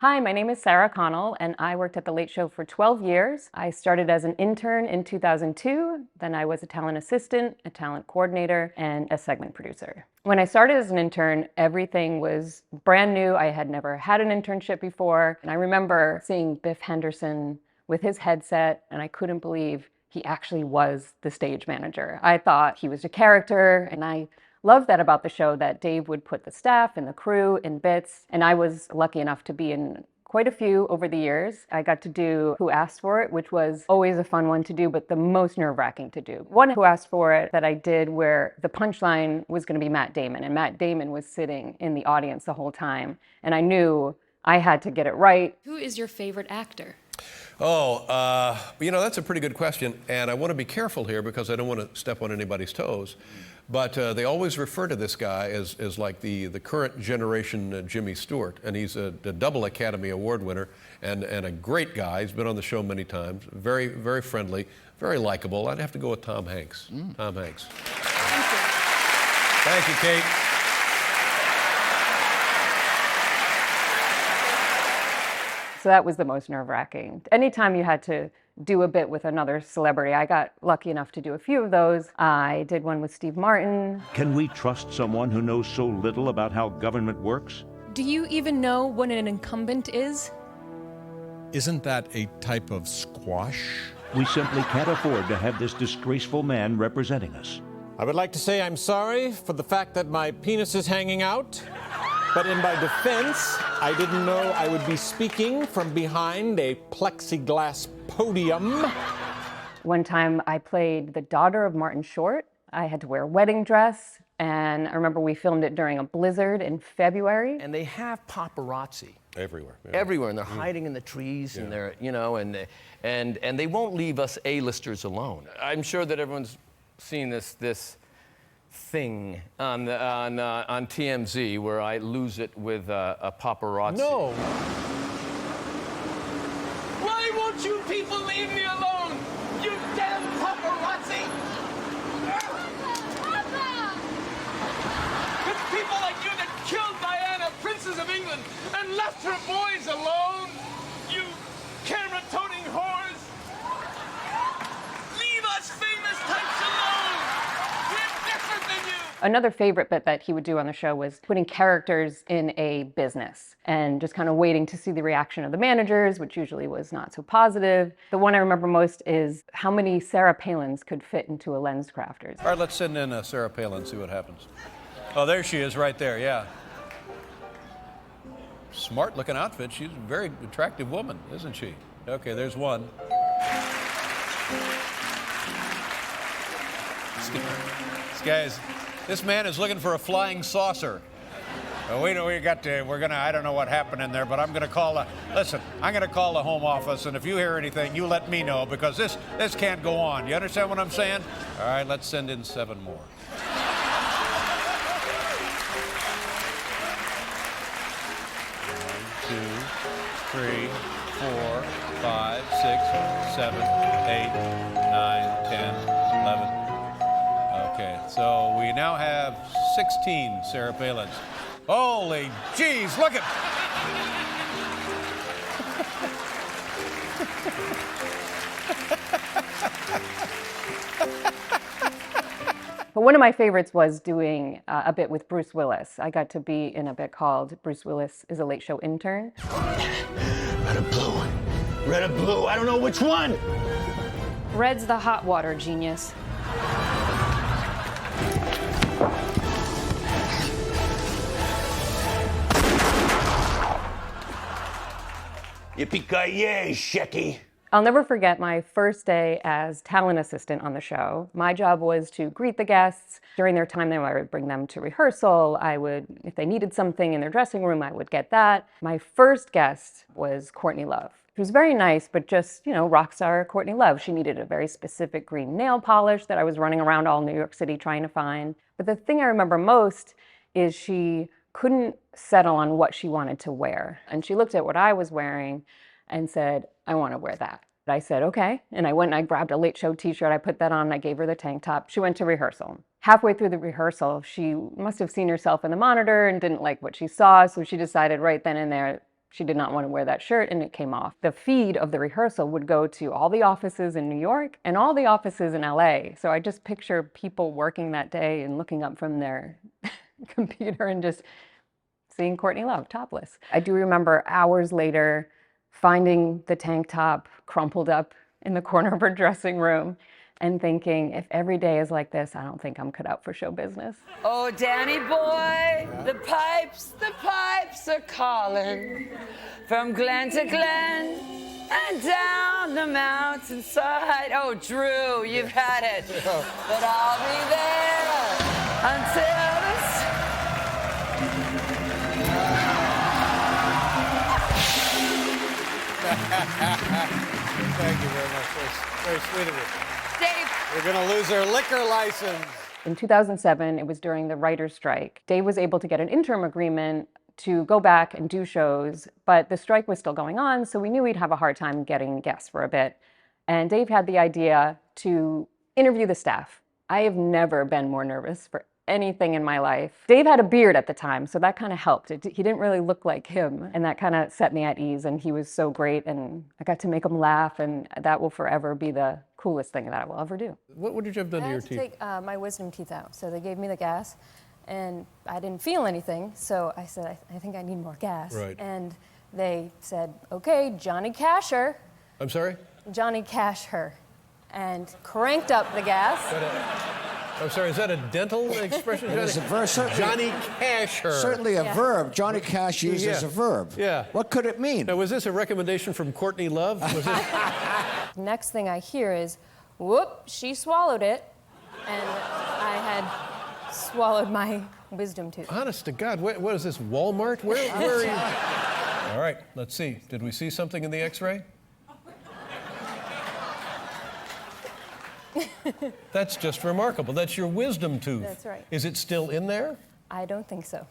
Hi, my name is Sarah Connell, and I worked at The Late Show for 12 years. I started as an intern in 2002, then I was a talent assistant, a talent coordinator, and a segment producer. When I started as an intern, everything was brand new. I had never had an internship before, and I remember seeing Biff Henderson with his headset, and I couldn't believe he actually was the stage manager. I thought he was a character, and I loved that about the show, that Dave would put the staff and the crew in bits, and I was lucky enough to be in quite a few over the years. I got to do Who Asked For It, which was always a fun one to do, but the most nerve-wracking to do. One Who Asked For It that I did where the punchline was going to be Matt Damon, and Matt Damon was sitting in the audience the whole time, and I knew I had to get it right. Who is your favorite actor? That's a pretty good question, and I want to be careful here because I don't want to step on anybody's toes. But they always refer to this guy as like the current generation Jimmy Stewart, and he's a double Academy Award winner and a great guy. He's been on the show many times, very, very friendly, very likable. I'd have to go with Tom Hanks. Tom Hanks. Thank you, Kate. So that was the most nerve-wracking. Anytime you had to do a bit with another celebrity, I got lucky enough to do a few of those. I did one with Steve Martin. Can we trust someone who knows so little about how government works? Do you even know what an incumbent is? Isn't that a type of squash? We simply can't afford to have this disgraceful man representing us. I would like to say I'm sorry for the fact that my penis is hanging out. But in my defense, I didn't know I would be speaking from behind a plexiglass podium. One time I played the daughter of Martin Short. I had to wear a wedding dress, and I remember we filmed it during a blizzard in February. And they have paparazzi Everywhere. Yeah. everywhere, and they're hiding in the trees, and they're, and they won't leave us A-listers alone. I'm sure that everyone's seen this thing on TMZ where I lose it with a paparazzi. No. Why won't you people leave me alone? You damn paparazzi! It's people like you that killed Diana, Princess of England, and left her boys alone! You camera-toting whores! Leave us famous types alone! We're different than you! Another favorite bit that he would do on the show was putting characters in a business and just kind of waiting to see the reaction of the managers, which usually was not so positive. The one I remember most is how many Sarah Palins could fit into a LensCrafters. All right, let's send in Sarah Palin and see what happens. Oh, there she is right there, yeah. Smart looking outfit. She's a very attractive woman, isn't she? Okay, there's one. This man is looking for a flying saucer. I don't know what happened in there, but I'm gonna call the home office, and if you hear anything, you let me know, because this can't go on. You understand what I'm saying? All right, let's send in 7 more. One, 2, 3, 4, 5, 6, 7, 8, 9, 10, 11. Okay, so we now have 16 Sarah Palins. Holy jeez, look at... But one of my favorites was doing a bit with Bruce Willis. I got to be in a bit called Bruce Willis is a Late Show Intern. Red or blue? Red or blue? I don't know which one! Red's the hot water, genius. Yippee-ki-yay, Shecky! I'll never forget my first day as talent assistant on the show. My job was to greet the guests. During their time there, I would bring them to rehearsal. If they needed something in their dressing room, I would get that. My first guest was Courtney Love. She was very nice, but just, rock star Courtney Love. She needed a very specific green nail polish that I was running around all New York City trying to find. But the thing I remember most is she couldn't settle on what she wanted to wear. And she looked at what I was wearing and said, I want to wear that. I said, okay. And I went and I grabbed a Late Show t-shirt. I put that on and I gave her the tank top. She went to rehearsal. Halfway through the rehearsal, she must have seen herself in the monitor and didn't like what she saw. So she decided right then and there She did not want to wear that shirt and it came off. The feed of the rehearsal would go to all the offices in New York and all the offices in LA. So I just picture people working that day and looking up from their computer and just seeing Courtney Love topless. I do remember hours later finding the tank top crumpled up in the corner of her dressing room and thinking, if every day is like this, I don't think I'm cut out for show business. Oh, Danny boy, the pipes are calling from glen to glen and down the mountainside. Oh, Drew, you've had it. But I'll be there until Thank you very much. Very sweet of you. Dave. We're going to lose our liquor license. In 2007, it was during the writer's strike. Dave was able to get an interim agreement to go back and do shows, but the strike was still going on, so we knew we'd have a hard time getting guests for a bit. And Dave had the idea to interview the staff. I have never been more nervous for anything in my life. Dave had a beard at the time, so that kind of helped. He didn't really look like him, and that kind of set me at ease, and he was so great, and I got to make him laugh, and that will forever be the coolest thing that I will ever do. What did you have done to your teeth? I had to take my wisdom teeth out, so they gave me the gas, and I didn't feel anything, so I said, I think I need more gas. Right. And they said, okay, Johnny Cash her. I'm sorry? Johnny Cash her, and cranked up the gas. I'm sorry, is that a dental expression? It is a verb, Johnny Cash her. Certainly a verb. Johnny Cash used as a verb. Yeah. What could it mean? Now, was this a recommendation from Courtney Love? Was this... Next thing I hear is, whoop, she swallowed it, and I had swallowed my wisdom tooth. Honest to God, what is this, Walmart? Where are you? All right, let's see. Did we see something in the x-ray? That's just remarkable. That's your wisdom tooth. That's right. Is it still in there? I don't think so.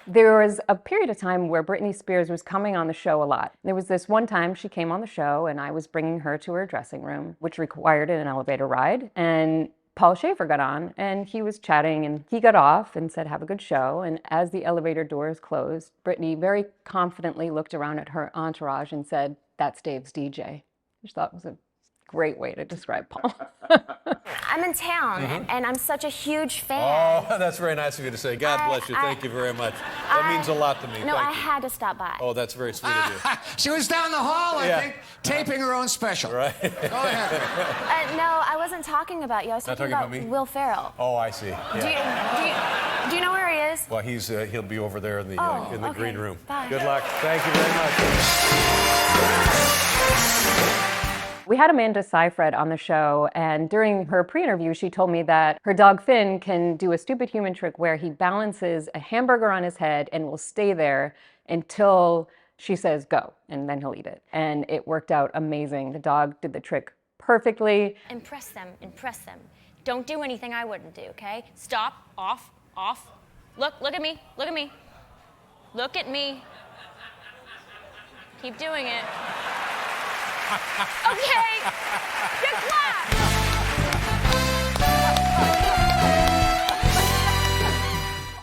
There was a period of time where Britney Spears was coming on the show a lot. There was this one time she came on the show and I was bringing her to her dressing room, which required an elevator ride. And Paul Schaefer got on and he was chatting and he got off and said, have a good show. And as the elevator doors closed, Britney very confidently looked around at her entourage and said, that's Dave's DJ, which I thought was a great way to describe Paul. I'm in town, and I'm such a huge fan. Oh, that's very nice of you to say. God bless you. Thank you very much. That means a lot to me. No, Thank I you. had to stop by. Oh, that's very sweet of you. She was down the hall, I think, taping her own special. Right. Go ahead. No, I wasn't talking about you. I was talking about me? Will Ferrell. Oh, I see. Yeah. Do you know where he is? Well, he'll be over there in the Okay. green room. Bye. Good luck. Thank you very much. We had Amanda Seyfried on the show, and during her pre-interview, she told me that her dog Finn can do a stupid human trick where he balances a hamburger on his head and will stay there until she says go, and then he'll eat it. And it worked out amazing. The dog did the trick perfectly. Impress them. Impress them. Don't do anything I wouldn't do, okay? Stop. Off. Off. Look at me. Look at me. Look at me. Keep doing it. Okay. Good clap.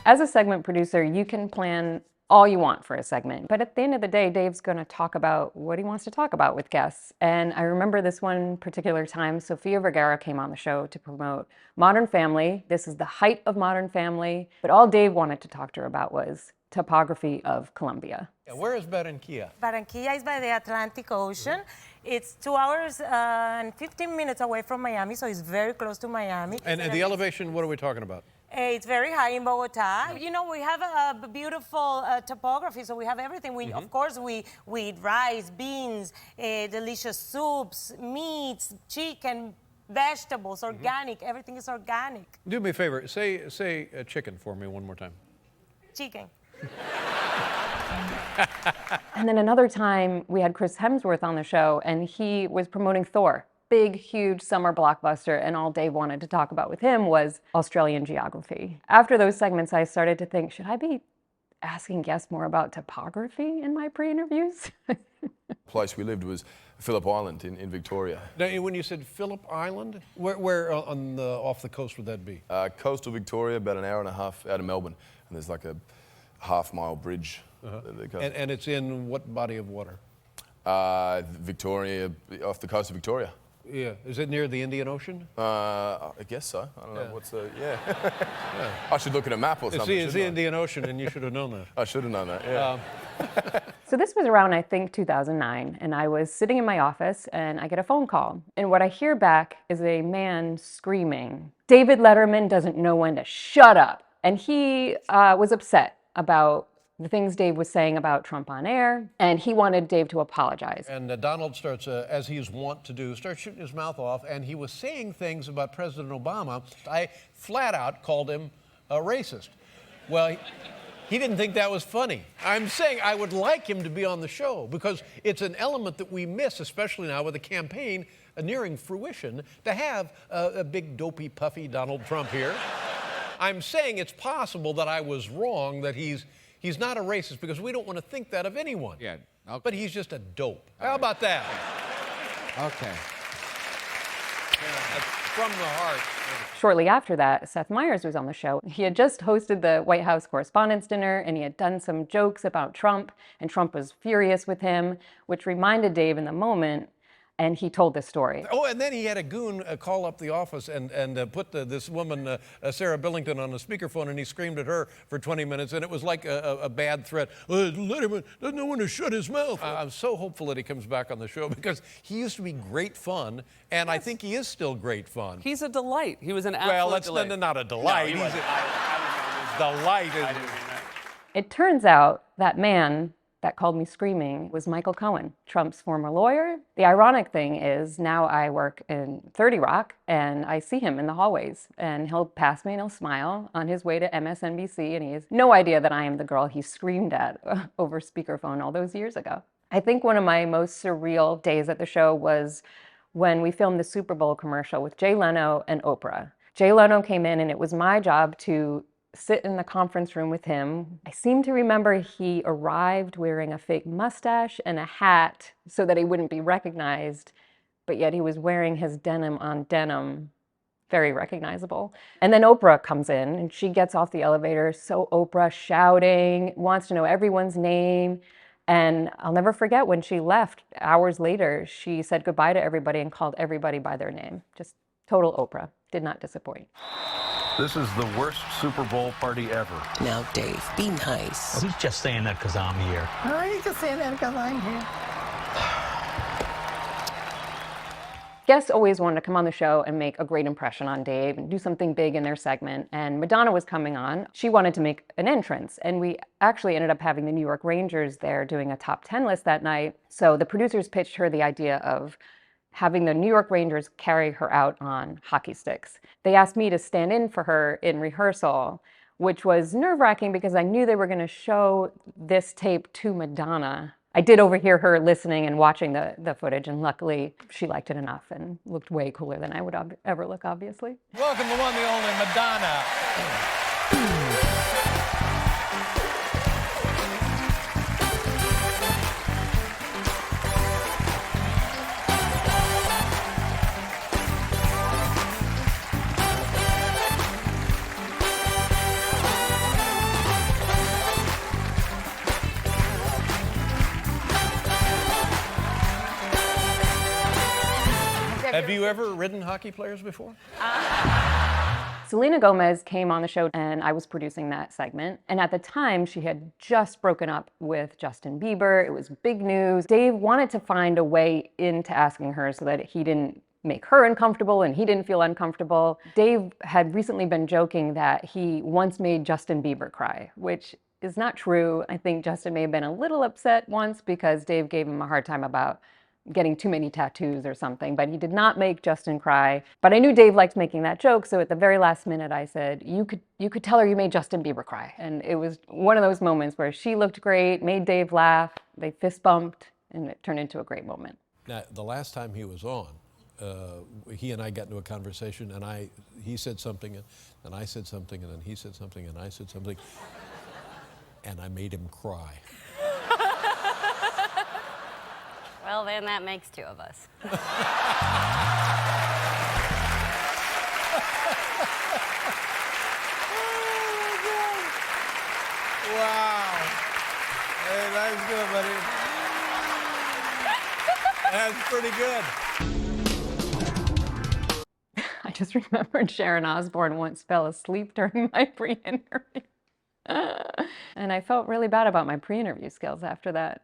As a segment producer, you can plan all you want for a segment, but at the end of the day, Dave's going to talk about what he wants to talk about with guests. And I remember this one particular time, Sofia Vergara came on the show to promote Modern Family. This is the height of Modern Family, but all Dave wanted to talk to her about was topography of Colombia. Where is Barranquilla? Barranquilla is by the Atlantic Ocean. It's 2 hours and 15 minutes away from Miami, so it's very close to Miami. And the elevation, what are we talking about? It's very high in Bogota. You know, we have a beautiful topography, so we have everything. Of course, we eat rice, beans, delicious soups, meats, chicken, vegetables, organic. Everything is organic. Do me a favor. Say chicken for me one more time. Chicken. And then another time we had Chris Hemsworth on the show and he was promoting Thor, big, huge summer blockbuster, and all Dave wanted to talk about with him was Australian geography. After those segments, I started to think, should I be asking guests more about topography in my pre-interviews? place we lived was Phillip Island in Victoria. Now, when you said Phillip Island, where on off the coast would that be? Coastal Victoria, about an hour and a half out of Melbourne, and there's like a half-mile bridge. And it's in what body of water? Victoria, off the coast of Victoria. Yeah. Is it near the Indian Ocean? I guess so. I don't know what's the, I should look at a map or something. It's the Indian Ocean, and you should have known that. I should have known that, yeah. So this was around, I think, 2009, and I was sitting in my office, and I get a phone call. And what I hear back is a man screaming, "David Letterman doesn't know when to shut up." And he was upset about the things Dave was saying about Trump on air, and he wanted Dave to apologize. And Donald starts, as he's wont to do, starts shooting his mouth off, and he was saying things about President Obama. I flat out called him a racist. Well, he didn't think that was funny. I'm saying I would like him to be on the show because it's an element that we miss, especially now with the campaign nearing fruition, to have a big, dopey, puffy Donald Trump here. I'm saying it's possible that I was wrong, that he's not a racist, because we don't want to think that of anyone. Yeah. Okay. But he's just a dope. How about that? Okay. Yeah, from the heart. Shortly after that, Seth Meyers was on the show. He had just hosted the White House Correspondents' Dinner, and he had done some jokes about Trump, and Trump was furious with him, which reminded Dave in the moment, and he told this story. Oh, and then he had a goon call up the office and put this woman, Sarah Billington, on the speakerphone, and he screamed at her for 20 minutes, and it was like a bad threat. Letterman doesn't know when to shut his mouth. I'm so hopeful that he comes back on the show, because he used to be great fun, and I think he is still great fun. He's a delight. He was an absolute delight. Well, not a delight. No, He's delight. It turns out that man that called me screaming was Michael Cohen, Trump's former lawyer. The ironic thing is now I work in 30 Rock and I see him in the hallways, and he'll pass me and he'll smile on his way to MSNBC, and he has no idea that I am the girl he screamed at over speakerphone all those years ago. I think one of my most surreal days at the show was when we filmed the Super Bowl commercial with Jay Leno and Oprah. Jay Leno came in, and it was my job to sit in the conference room with him. I seem to remember he arrived wearing a fake mustache and a hat so that he wouldn't be recognized, but yet he was wearing his denim on denim, very recognizable. And then Oprah comes in, and she gets off the elevator, so Oprah shouting, wants to know everyone's name. And I'll never forget when she left, hours later, she said goodbye to everybody and called everybody by their name. Just total Oprah, did not disappoint. This is the worst Super Bowl party ever. Now, Dave, be nice. Well, he's just saying that because I'm here. No, he's just saying that because I'm here. Guests always wanted to come on the show and make a great impression on Dave and do something big in their segment. And Madonna was coming on. She wanted to make an entrance. And we actually ended up having the New York Rangers there doing a top 10 list that night. So the producers pitched her the idea of having the New York Rangers carry her out on hockey sticks. They asked me to stand in for her in rehearsal, which was nerve-wracking because I knew they were going to show this tape to Madonna. I did overhear her listening and watching the footage, and luckily she liked it enough and looked way cooler than I would ever look, obviously. Welcome to one, the only Madonna. Have you ever ridden hockey players before? Selena Gomez came on the show, and I was producing that segment. And at the time, she had just broken up with Justin Bieber. It was big news. Dave wanted to find a way into asking her so that he didn't make her uncomfortable and he didn't feel uncomfortable. Dave had recently been joking that he once made Justin Bieber cry, which is not true. I think Justin may have been a little upset once because Dave gave him a hard time about getting too many tattoos or something, but he did not make Justin cry. But I knew Dave liked making that joke, so at the very last minute I said, you could tell her you made Justin Bieber cry. And it was one of those moments where she looked great, made Dave laugh, they fist bumped, and it turned into a great moment. Now, the last time he was on, he and I got into a conversation, and he said something, and then I said something, and then he said something, and I said something, and I made him cry. Well, then that makes two of us. Wow. Hey, that's good, buddy. That's pretty good. I just remembered Sharon Osbourne once fell asleep during my pre-interview. And I felt really bad about my pre-interview skills after that.